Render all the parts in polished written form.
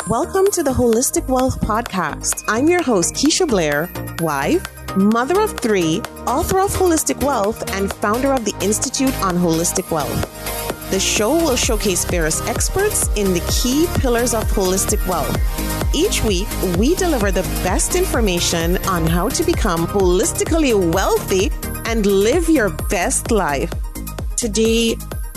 Welcome to the Holistic Wealth Podcast. I'm your host, Keisha Blair, wife, mother of 3, author of Holistic Wealth, and founder of the Institute on Holistic Wealth. The show will showcase various experts in the key pillars of holistic wealth. Each week, we deliver the best information on how to become holistically wealthy and live your best life. Today,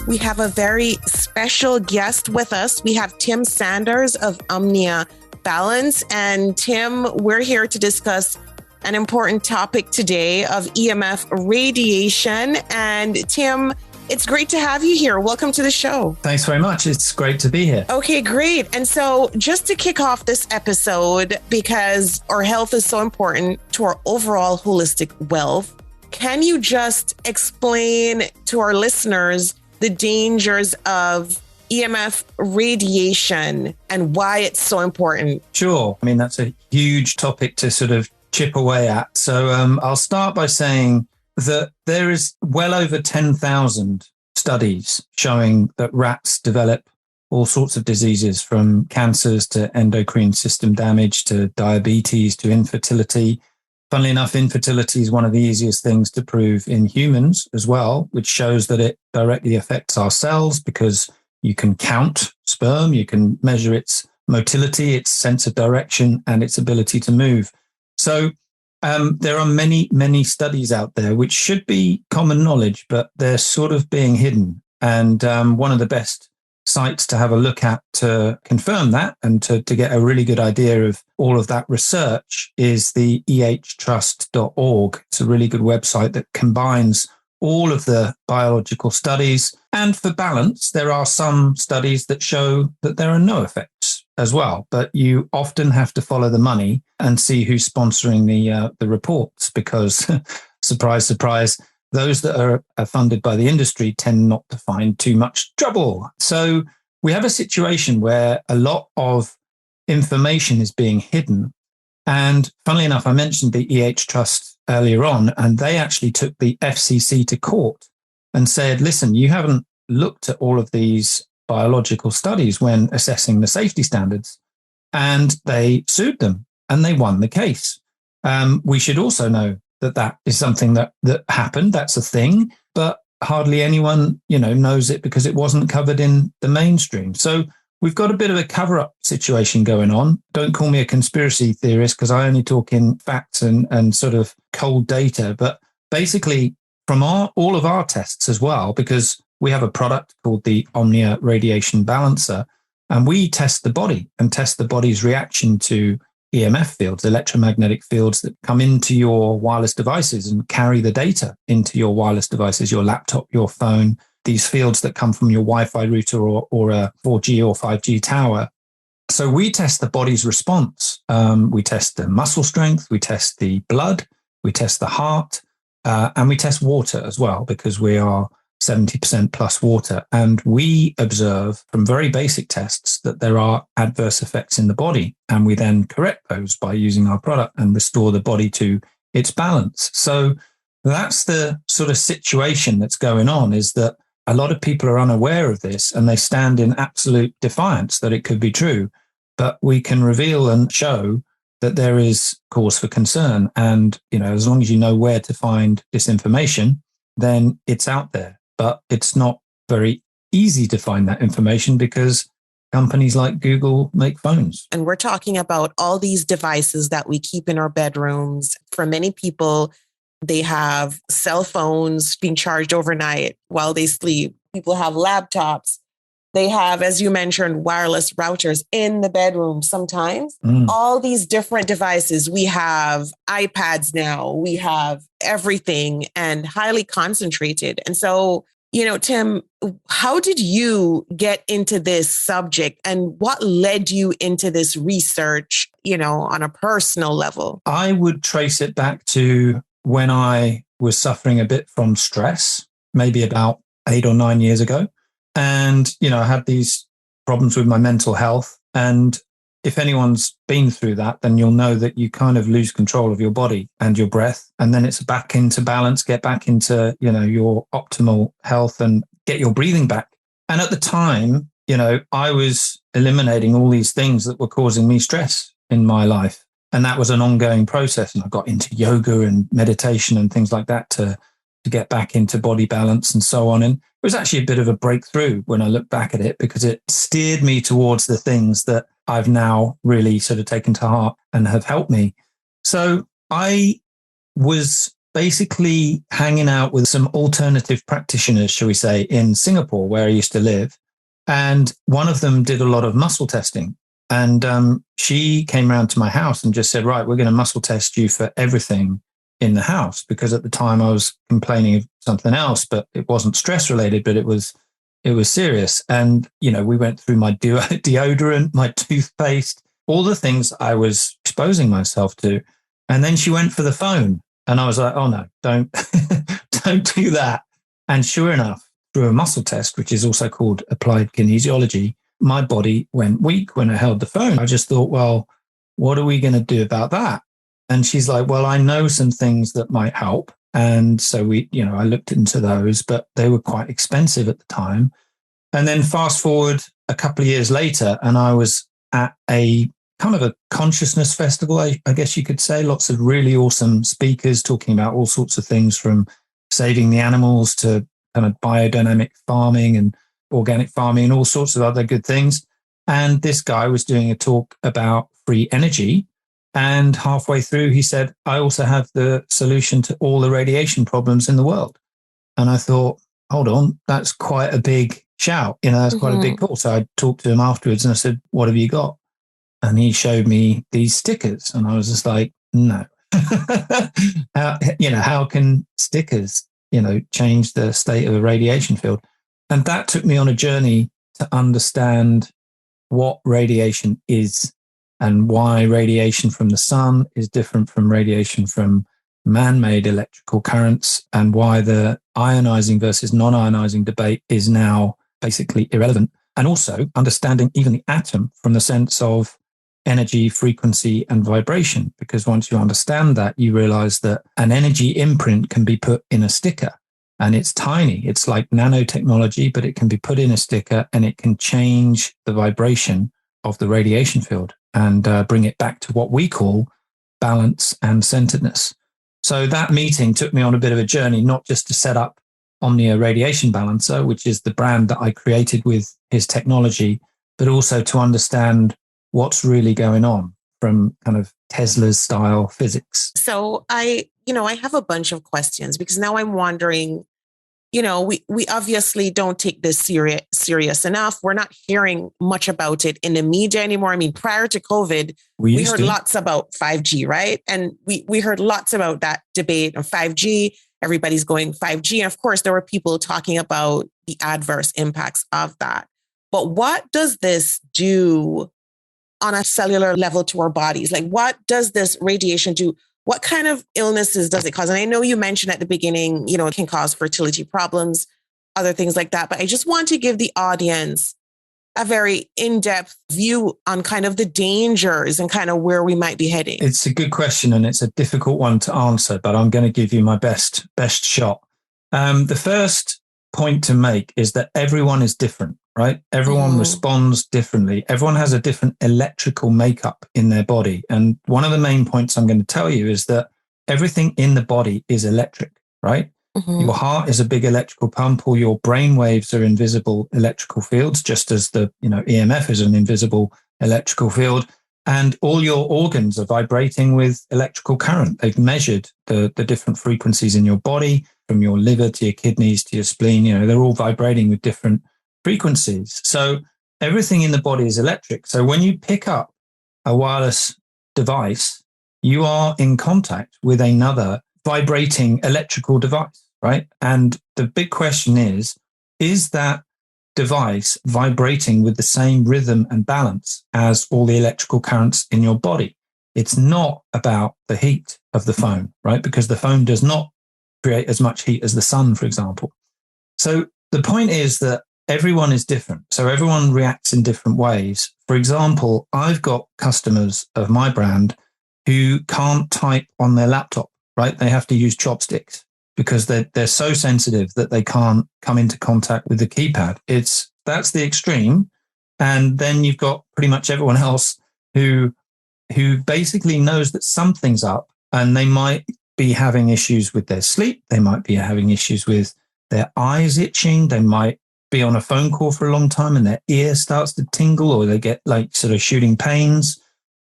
we have a very special guest with us. We have Tim Sandars of Omnia Balance. And Tim, we're here to discuss an important topic today of EMF radiation. And Tim, it's great to have you here. Welcome to the show. Thanks very much. It's great to be here. Okay, great. And so just to kick off this episode, because our health is so important to our overall holistic wealth, can you just explain to our listeners the dangers of EMF radiation and why it's so important? Sure. I mean, that's a huge topic to sort of chip away at. So I'll start by saying that there is well over 10,000 studies showing that rats develop all sorts of diseases, from cancers to endocrine system damage to diabetes to infertility. Funnily enough, infertility is one of the easiest things to prove in humans as well, which shows that it directly affects our cells because you can count sperm, you can measure its motility, its sense of direction, and its ability to move. So there are many, many studies out there which should be common knowledge, but they're sort of being hidden. And one of the best sites to have a look at to confirm that and to get a really good idea of all of that research is the ehtrust.org. It's a really good website that combines all of the biological studies. And for balance, there are some studies that show that there are no effects as well. But you often have to follow the money and see who's sponsoring the reports because, surprise, surprise, those that are funded by the industry tend not to find too much trouble. So we have a situation where a lot of information is being hidden. And funnily enough, I mentioned the EH Trust earlier on, and they actually took the FCC to court and said, listen, you haven't looked at all of these biological studies when assessing the safety standards. And they sued them and they won the case. We should also know that is something that happened. That's a thing, but hardly anyone, knows it because it wasn't covered in the mainstream. So we've got a bit of a cover-up situation going on. Don't call me a conspiracy theorist because I only talk in facts and sort of cold data. But basically, from all of our tests as well, because we have a product called the Omnia Radiation Balancer, and we test the body and test the body's reaction to EMF fields, electromagnetic fields that come into your wireless devices and carry the data into your wireless devices, your laptop, your phone, these fields that come from your Wi-Fi router or a 4G or 5G tower. So we test the body's response. We test the muscle strength, we test the blood, we test the heart, and we test water as well, because we are 70% plus water. And we observe from very basic tests that there are adverse effects in the body. And we then correct those by using our product and restore the body to its balance. So that's the sort of situation that's going on, is that a lot of people are unaware of this and they stand in absolute defiance that it could be true. But we can reveal and show that there is cause for concern. And, as long as you know where to find this information, then it's out there. But it's not very easy to find that information because companies like Google make phones. And we're talking about all these devices that we keep in our bedrooms. For many people, they have cell phones being charged overnight while they sleep. People have laptops. They have, as you mentioned, wireless routers in the bedroom sometimes. All these different devices. We have iPads now. We have everything and highly concentrated. And so, Tim, how did you get into this subject and what led you into this research, on a personal level? I would trace it back to when I was suffering a bit from stress, maybe about 8 or 9 years ago. And, I had these problems with my mental health. And if anyone's been through that, then you'll know that you kind of lose control of your body and your breath. And then it's back into balance, get back into, your optimal health and get your breathing back. And at the time, I was eliminating all these things that were causing me stress in my life. And that was an ongoing process. And I got into yoga and meditation and things like that to get back into body balance and so on. And it was actually a bit of a breakthrough when I look back at it, because it steered me towards the things that I've now really sort of taken to heart and have helped me. So I was basically hanging out with some alternative practitioners, shall we say, in Singapore, where I used to live. And one of them did a lot of muscle testing. And she came around to my house and just said, right, we're going to muscle test you for everything in the house. Because at the time I was complaining of something else, but it wasn't stress related, but it was serious. And, we went through my deodorant, my toothpaste, all the things I was exposing myself to. And then she went for the phone. And I was like, oh no, don't do that. And sure enough, through a muscle test, which is also called applied kinesiology, my body went weak when I held the phone. I just thought, well, what are we going to do about that? And she's like, well, I know some things that might help. And so I looked into those, but they were quite expensive at the time. And then fast forward a couple of years later, and I was at a kind of a consciousness festival, I guess you could say. Lots of really awesome speakers talking about all sorts of things, from saving the animals to kind of biodynamic farming and organic farming and all sorts of other good things. And this guy was doing a talk about free energy. And halfway through, he said, I also have the solution to all the radiation problems in the world. And I thought, hold on, that's quite a big shout. That's quite a big call. So I talked to him afterwards and I said, what have you got? And he showed me these stickers. And I was just like, no. How can stickers, change the state of a radiation field? And that took me on a journey to understand what radiation is and why radiation from the sun is different from radiation from man-made electrical currents, and why the ionizing versus non-ionizing debate is now basically irrelevant. And also understanding even the atom from the sense of energy, frequency, and vibration. Because once you understand that, you realize that an energy imprint can be put in a sticker. And it's tiny. It's like nanotechnology, but it can be put in a sticker and it can change the vibration of the radiation field and bring it back to what we call balance and centeredness. So that meeting took me on a bit of a journey, not just to set up Omnia Radiation Balancer, which is the brand that I created with his technology, but also to understand what's really going on from kind of Tesla's style physics. So I have a bunch of questions, because now I'm wondering, we obviously don't take this serious enough. We're not hearing much about it in the media anymore. I mean, prior to COVID, we heard lots about 5G, right? And we heard lots about that debate of 5G. Everybody's going 5G. And of course, there were people talking about the adverse impacts of that. But what does this do on a cellular level to our bodies? Like, what does this radiation do? What kind of illnesses does it cause? And I know you mentioned at the beginning, it can cause fertility problems, other things like that. But I just want to give the audience a very in-depth view on kind of the dangers and kind of where we might be heading. It's a good question, and it's a difficult one to answer, but I'm going to give you my best shot. The first point to make is that everyone is different, right? Everyone responds differently. Everyone has a different electrical makeup in their body. And one of the main points I'm going to tell you is that everything in the body is electric, right? Your heart is a big electrical pump, or your brain waves are invisible electrical fields, just as the EMF is an invisible electrical field. And all your organs are vibrating with electrical current. They've measured the different frequencies in your body, from your liver to your kidneys to your spleen. They're all vibrating with different frequencies. So everything in the body is electric. So when you pick up a wireless device, you are in contact with another vibrating electrical device, right? And the big question is that device vibrating with the same rhythm and balance as all the electrical currents in your body? It's not about the heat of the phone, right? Because the phone does not create as much heat as the sun, for example. So the point is that everyone is different. So everyone reacts in different ways. For example, I've got customers of my brand who can't type on their laptop, right? They have to use chopsticks because they're so sensitive that they can't come into contact with the keypad. That's the extreme. And then you've got pretty much everyone else who basically knows that something's up, and they might be having issues with their sleep. They might be having issues with their eyes itching. They might be on a phone call for a long time and their ear starts to tingle, or they get like sort of shooting pains.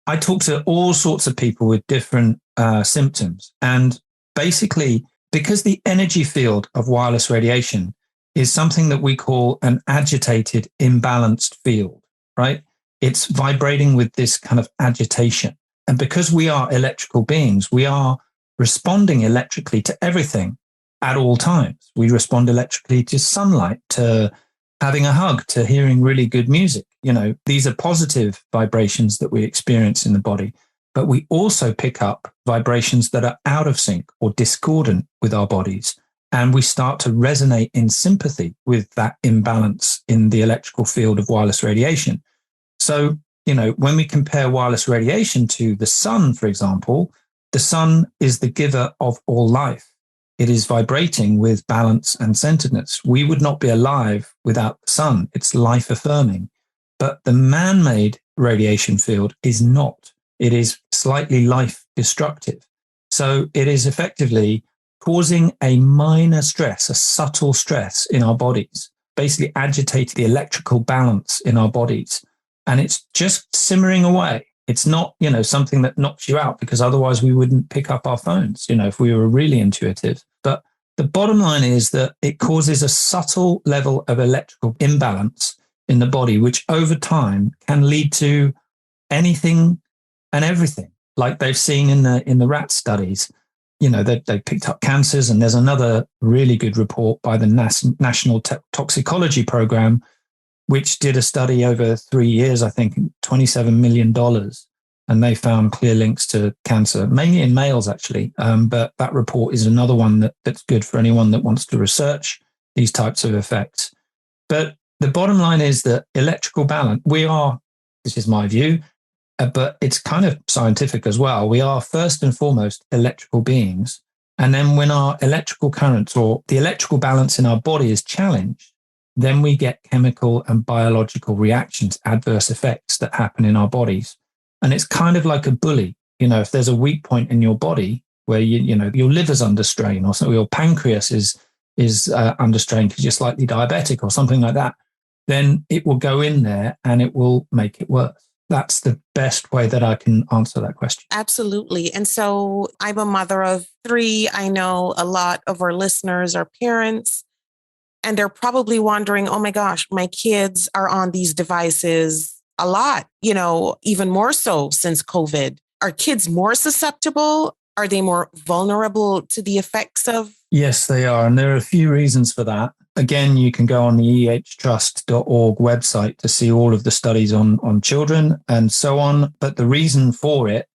I talk to all sorts of people with different symptoms. And basically, because the energy field of wireless radiation is something that we call an agitated, imbalanced field, right? It's vibrating with this kind of agitation. And because we are electrical beings, we are responding electrically to everything at all times. We respond electrically to sunlight, to having a hug, to hearing really good music. These are positive vibrations that we experience in the body, but we also pick up vibrations that are out of sync or discordant with our bodies. And we start to resonate in sympathy with that imbalance in the electrical field of wireless radiation. So, when we compare wireless radiation to the sun, for example, the sun is the giver of all life. It is vibrating with balance and centeredness. We would not be alive without the sun. It's life affirming. But the man-made radiation field is not. It is slightly life destructive. So it is effectively causing a minor stress, a subtle stress in our bodies, basically agitating the electrical balance in our bodies. And it's just simmering away. It's not, something that knocks you out, because otherwise we wouldn't pick up our phones, if we were really intuitive. But the bottom line is that it causes a subtle level of electrical imbalance in the body, which over time can lead to anything and everything, like they've seen in the rat studies. They picked up cancers, and there's another really good report by the National Toxicology Program, which did a study over 3 years, I think, $27 million. And they found clear links to cancer, mainly in males, actually. But that report is another one that's good for anyone that wants to research these types of effects. But the bottom line is that electrical balance, this is my view, but it's kind of scientific as well. We are first and foremost electrical beings. And then when our electrical currents or the electrical balance in our body is challenged, then we get chemical and biological reactions, adverse effects that happen in our bodies. And it's kind of like a bully. If there's a weak point in your body where your liver's under strain, or your pancreas is under strain because you're slightly diabetic or something like that, then it will go in there and it will make it worse. That's the best way that I can answer that question. Absolutely. And so I'm a mother of 3. I know a lot of our listeners are parents. And they're probably wondering, oh my gosh, my kids are on these devices a lot, even more so since COVID. Are kids more susceptible? Are they more vulnerable to the effects of? Yes, they are. And there are a few reasons for that. Again, you can go on the ehtrust.org website to see all of the studies on children and so on. But the reason for it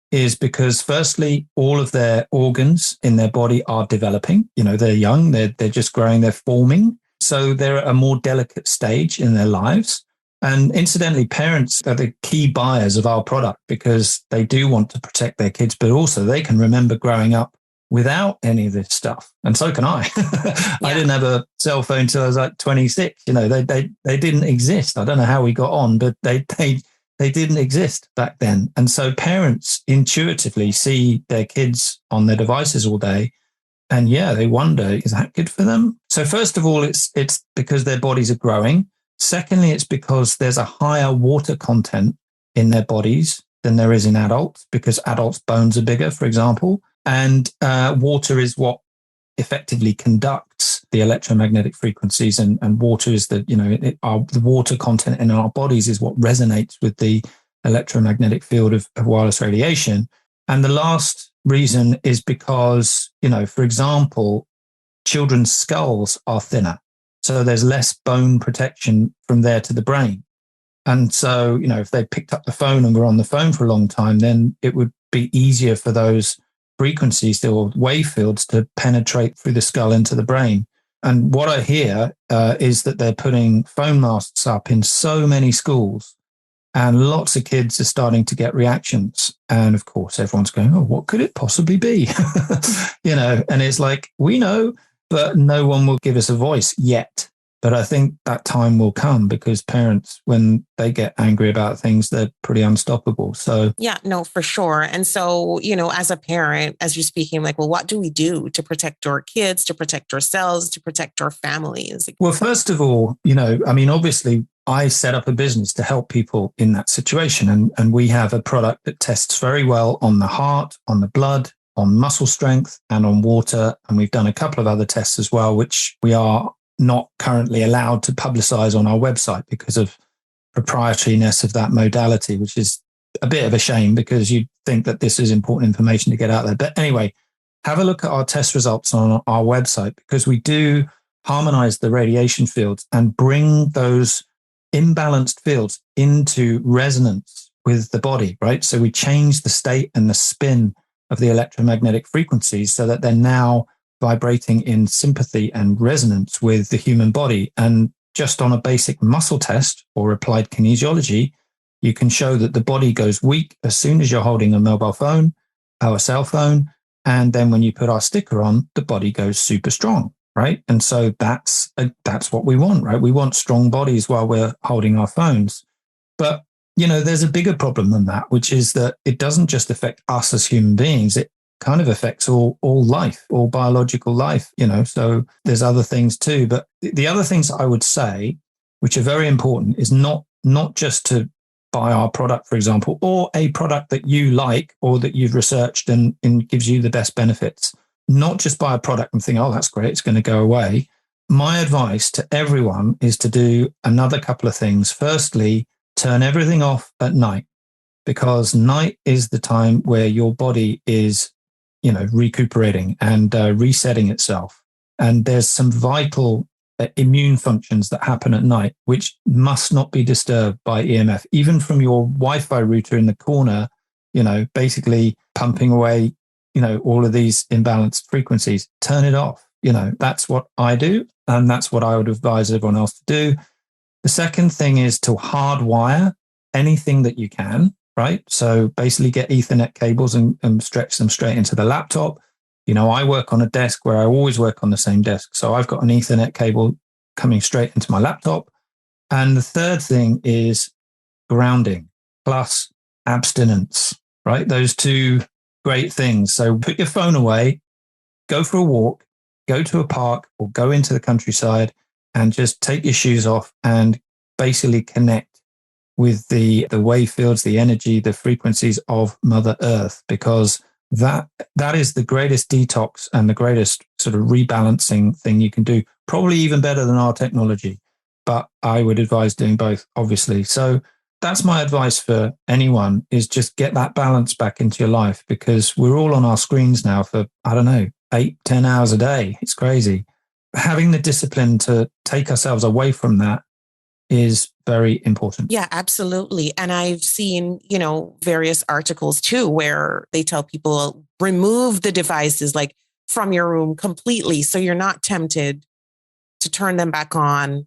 is because, firstly, all of their organs in their body are developing. They're young, they're just growing, they're forming. So they're at a more delicate stage in their lives. And incidentally, parents are the key buyers of our product because they do want to protect their kids, but also they can remember growing up without any of this stuff. And so can I. Yeah. I didn't have a cell phone until I was like 26. They didn't exist. I don't know how we got on, but they didn't exist back then. And so parents intuitively see their kids on their devices all day. And they wonder, is that good for them? So first of all, it's because their bodies are growing. Secondly, it's because there's a higher water content in their bodies than there is in adults, because adults' bones are bigger, for example. And water is what effectively conducts the electromagnetic frequencies, and water is the water content in our bodies is what resonates with the electromagnetic field of wireless radiation. And the last reason is because, for example, children's skulls are thinner. So there's less bone protection from there to the brain. And so, if they picked up the phone and were on the phone for a long time, then it would be easier for those frequencies or wave fields to penetrate through the skull into the brain. And what I hear is that they're putting phone masts up in so many schools, and lots of kids are starting to get reactions. And of course, everyone's going, oh, what could it possibly be? And it's like, we know, but no one will give us a voice yet. But I think that time will come because parents, when they get angry about things, they're pretty unstoppable. So yeah, no, for sure. And so, as a parent, as you're speaking, like, well, what do we do to protect our kids, to protect ourselves, to protect our families? well, first of all, obviously I set up a business to help people in that situation. And we have a product that tests very well on the heart, on the blood, on muscle strength, and on water. And we've done a couple of other tests as well, which we are not currently allowed to publicize on our website because of proprietariness of that modality, which is a bit of a shame because you'd think that this is important information to get out there. But anyway, have a look at our test results on our website because we do harmonize the radiation fields and bring those imbalanced fields into resonance with the body, right? So we change the state and the spin of the electromagnetic frequencies so that they're now vibrating in sympathy and resonance with the human body. And just on a basic muscle test or applied kinesiology, you can show that the body goes weak as soon as you're holding a mobile phone or a cell phone. And then when you put our sticker on, the body goes super strong, right? And so that's what we want, right? We want strong bodies while we're holding our phones. But, there's a bigger problem than that, which is that it doesn't just affect us as human beings. It kind of affects all life, all biological life, so there's other things too. But the other things I would say, which are very important, is not just to buy our product, for example, or a product that you like or that you've researched and gives you the best benefits. Not just buy a product and think, oh, that's great, it's going to go away. My advice to everyone is to do another couple of things. Firstly, turn everything off at night because night is the time where your body is recuperating and resetting itself. And there's some vital immune functions that happen at night, which must not be disturbed by EMF, even from your Wi-Fi router in the corner, basically pumping away, all of these imbalanced frequencies. Turn it off. That's what I do. And that's what I would advise everyone else to do. The second thing is to hardwire anything that you can. Right. So basically get Ethernet cables and stretch them straight into the laptop. I work on a desk where I always work on the same desk. So I've got an Ethernet cable coming straight into my laptop. And the third thing is grounding plus abstinence, right? Those two great things. So put your phone away, go for a walk, go to a park or go into the countryside and just take your shoes off and basically connect with the wave fields, the energy, the frequencies of Mother Earth, because that is the greatest detox and the greatest sort of rebalancing thing you can do, probably even better than our technology. But I would advise doing both, obviously. So that's my advice for anyone is just get that balance back into your life because we're all on our screens now for, 8-10 hours a day. It's crazy. Having the discipline to take ourselves away from that is very important. Yeah, absolutely. And I've seen, various articles too, where they tell people remove the devices like from your room completely. So you're not tempted to turn them back on,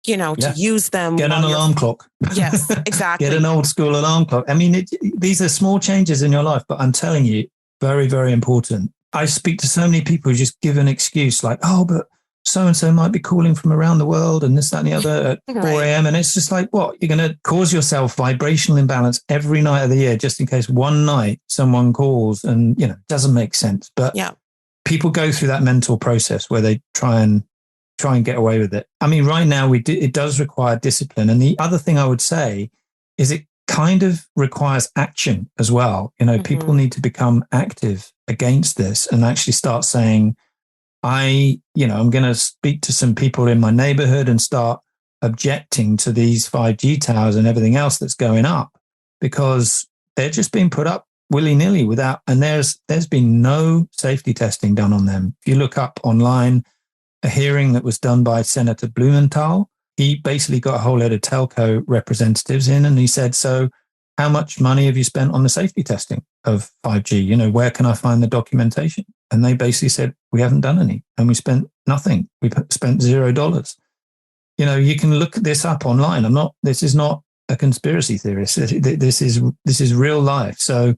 to use them. Get an alarm clock. Yes, exactly. Get an old school alarm clock. I mean, these are small changes in your life, but I'm telling you, very, very important. I speak to so many people who just give an excuse like, oh, but so-and-so might be calling from around the world and this, that, and the other at 4 a.m. And it's just like, what? You're going to cause yourself vibrational imbalance every night of the year just in case one night someone calls and, it doesn't make sense. But people go through that mental process where they try and get away with it. I mean, right now it does require discipline. And the other thing I would say is it kind of requires action as well. People need to become active against this and actually start saying, I'm going to speak to some people in my neighborhood and start objecting to these 5G towers and everything else that's going up because they're just being put up willy-nilly and there's been no safety testing done on them. If you look up online, a hearing that was done by Senator Blumenthal, he basically got a whole load of telco representatives in and he said, so how much money have you spent on the safety testing of 5G? Where can I find the documentation? And they basically said, we haven't done any. And we spent nothing. We spent $0. You can look this up online. This is not a conspiracy theorist. This is real life. So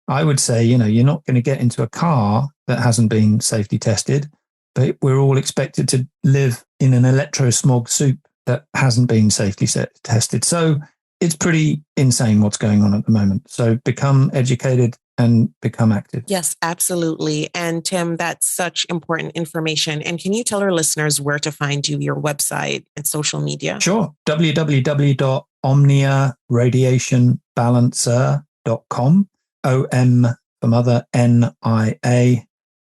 I would say, you're not going to get into a car that hasn't been safety tested. but we're all expected to live in an electrosmog soup that hasn't been safely tested. So it's pretty insane what's going on at the moment. So become educated and become active. Yes, absolutely. And Tim, that's such important information. And can you tell our listeners where to find you, your website and social media? Sure. www.omniaradiationbalancer.com. OM for mother, NIA,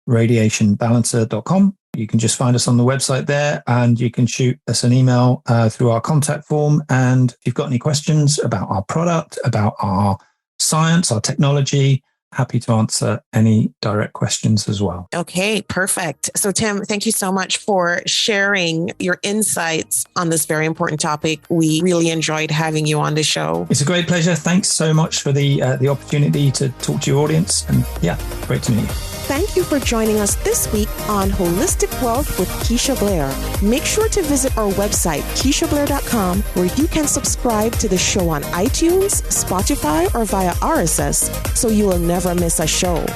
radiationbalancer.com. You can just find us on the website there, and you can shoot us an email through our contact form. And if you've got any questions about our product, about our science, our technology, happy to answer any direct questions as well. Okay, perfect. So Tim, thank you so much for sharing your insights on this very important topic. We really enjoyed having you on the show. It's a great pleasure. Thanks so much for the opportunity to talk to your audience. And yeah, great to meet you. Thank you for joining us this week on Holistic Wealth with Keisha Blair. Make sure to visit our website, KeishaBlair.com, where you can subscribe to the show on iTunes, Spotify, or via RSS, so you will never miss a show.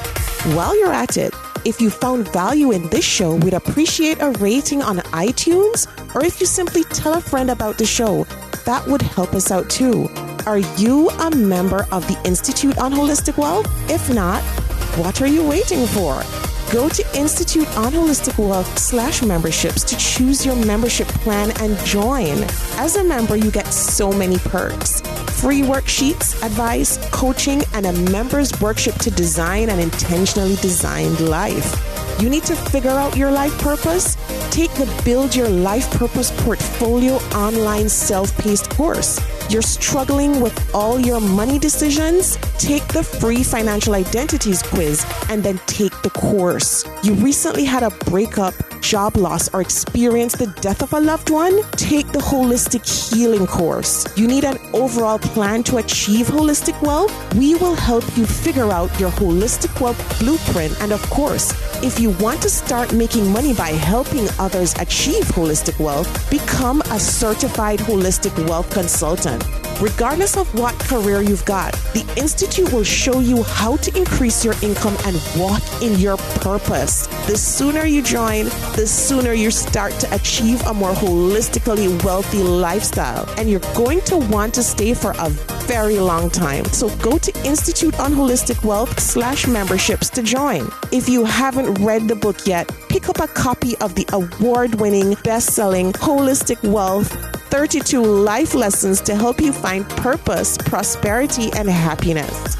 While you're at it, if you found value in this show, we'd appreciate a rating on iTunes, or if you simply tell a friend about the show, that would help us out too. Are you a member of the Institute on Holistic Wealth? If not, what are you waiting for? Go to Institute on Holistic Wealth /memberships to choose your membership plan and join. As a member, you get so many perks. Free worksheets, advice, coaching, and a member's workshop to design an intentionally designed life. You need to figure out your life purpose? Take the Build Your Life Purpose Portfolio online self-paced course. You're struggling with all your money decisions? Take the free financial identities quiz and then take the course. You recently had a breakup, job loss, or experienced the death of a loved one? Take the holistic healing course. You need an overall plan to achieve holistic wealth? We will help you figure out your holistic wealth blueprint. And of course, if you want to start making money by helping others achieve holistic wealth, become a certified holistic wealth consultant. Regardless of what career you've got, the Institute will show you how to increase your income and walk in your purpose. The sooner you join, the sooner you start to achieve a more holistically wealthy lifestyle. And you're going to want to stay for a very long time. So go to Institute on Holistic Wealth /memberships to join. If you haven't read the book yet, pick up a copy of the award-winning, best-selling Holistic Wealth 32 life lessons to help you find purpose, prosperity, and happiness.